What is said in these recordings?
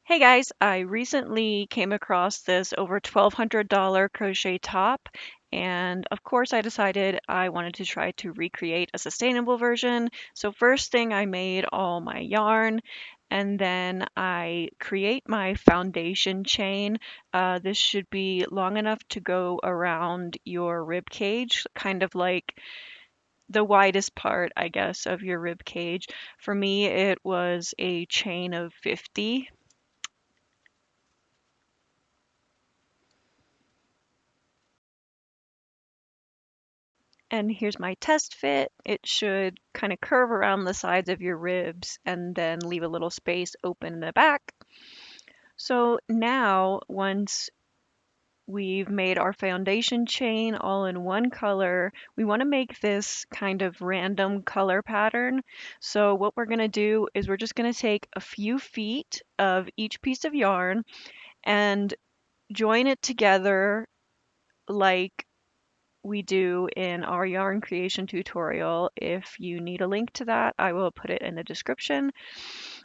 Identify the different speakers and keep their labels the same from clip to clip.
Speaker 1: Hey guys, I recently came across this over $1,200 crochet top, and of course, I decided I wanted to try to recreate a sustainable version. So, first thing, I made all my yarn, and then I create my foundation chain. This should be long enough to go around your rib cage, kind of like the widest part, I guess, of your rib cage. For me, it was a chain of 50. And here's my test fit. It should kind of curve around the sides of your ribs and then leave a little space open in the back. So now, once we've made our foundation chain all in one color, we want to make this kind of random color pattern. So what we're going to do is we're just going to take a few feet of each piece of yarn and join it together like we do in our yarn creation tutorial. If you need a link to that, I will put it in the description.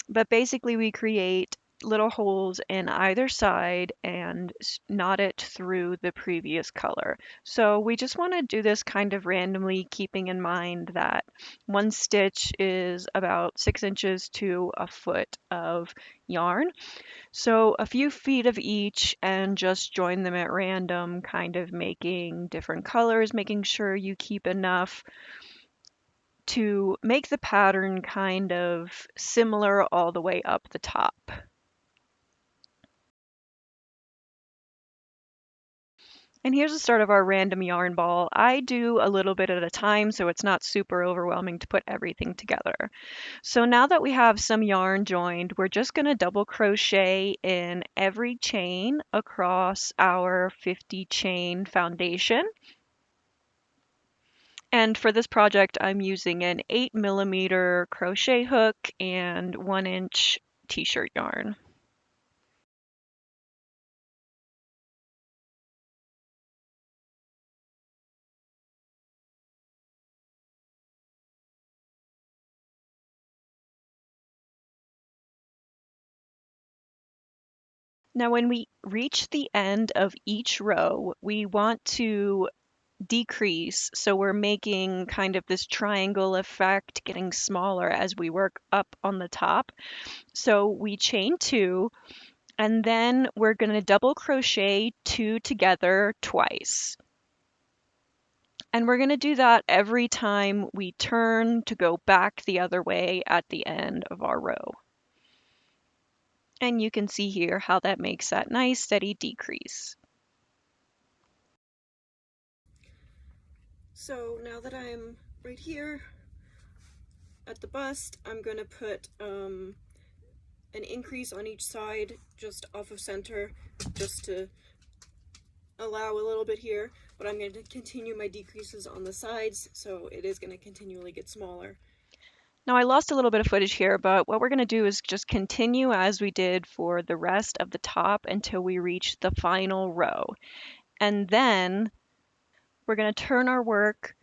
Speaker 1: But basically, we create little holes in either side and knot it through the previous color. So we just want to do this kind of randomly, keeping in mind that one stitch is about 6 inches to a foot of yarn. So a few feet of each and just join them at random, kind of making different colors, making sure you keep enough to make the pattern kind of similar all the way up the top. And here's the start of our random yarn ball. I do a little bit at a time, so it's not super overwhelming to put everything together. So now that we have some yarn joined, we're just going to double crochet in every chain across our 50 chain foundation. And for this project, I'm using an 8mm crochet hook and 1-inch t-shirt yarn. Now, when we reach the end of each row, we want to decrease. So we're making kind of this triangle effect, getting smaller as we work up on the top. So we chain two, and then we're going to double crochet two together twice. And we're going to do that every time we turn to go back the other way at the end of our row. And you can see here how that makes that nice steady decrease. So now that I'm right here at the bust, I'm going to put an increase on each side just off of center, just to allow a little bit here, but I'm going to continue my decreases on the sides, so it is going to continually get smaller. Now I lost a little bit of footage here, but what we're going to do is just continue as we did for the rest of the top until we reach the final row. And then we're going to turn our work,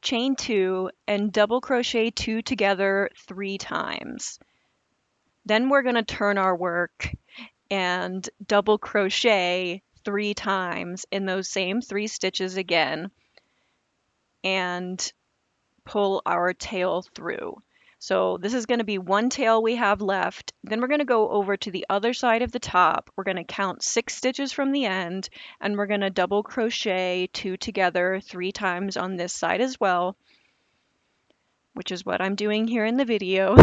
Speaker 1: chain two, and double crochet two together 3 times. Then we're going to turn our work and double crochet 3 times in those same 3 stitches again and pull our tail through. So this is going to be one tail we have left. Then we're going to go over to the other side of the top. We're going to count 6 stitches from the end, and we're going to double crochet 2 together 3 times on this side as well, which is what I'm doing here in the video.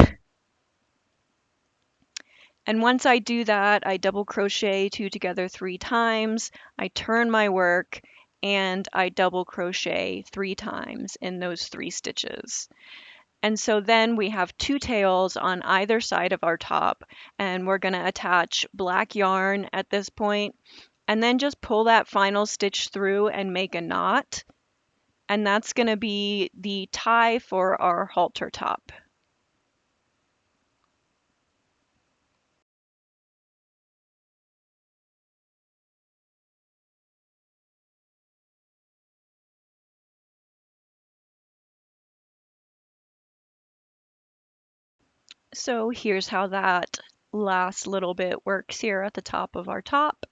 Speaker 1: And once I do that, I double crochet 2 together 3 times, I turn my work, and I double crochet 3 times in those 3 stitches. And so then we have 2 tails on either side of our top, and we're going to attach black yarn at this point, and then just pull that final stitch through and make a knot. And that's going to be the tie for our halter top. So here's how that last little bit works here at the top of our top.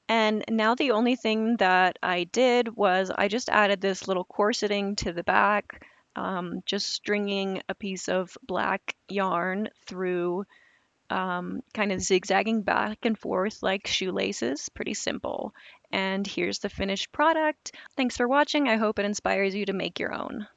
Speaker 1: And now the only thing that I did was I just added this little corseting to the back, just stringing a piece of black yarn through, kind of zigzagging back and forth like shoelaces. Pretty simple. And here's the finished product. Thanks for watching. I hope it inspires you to make your own.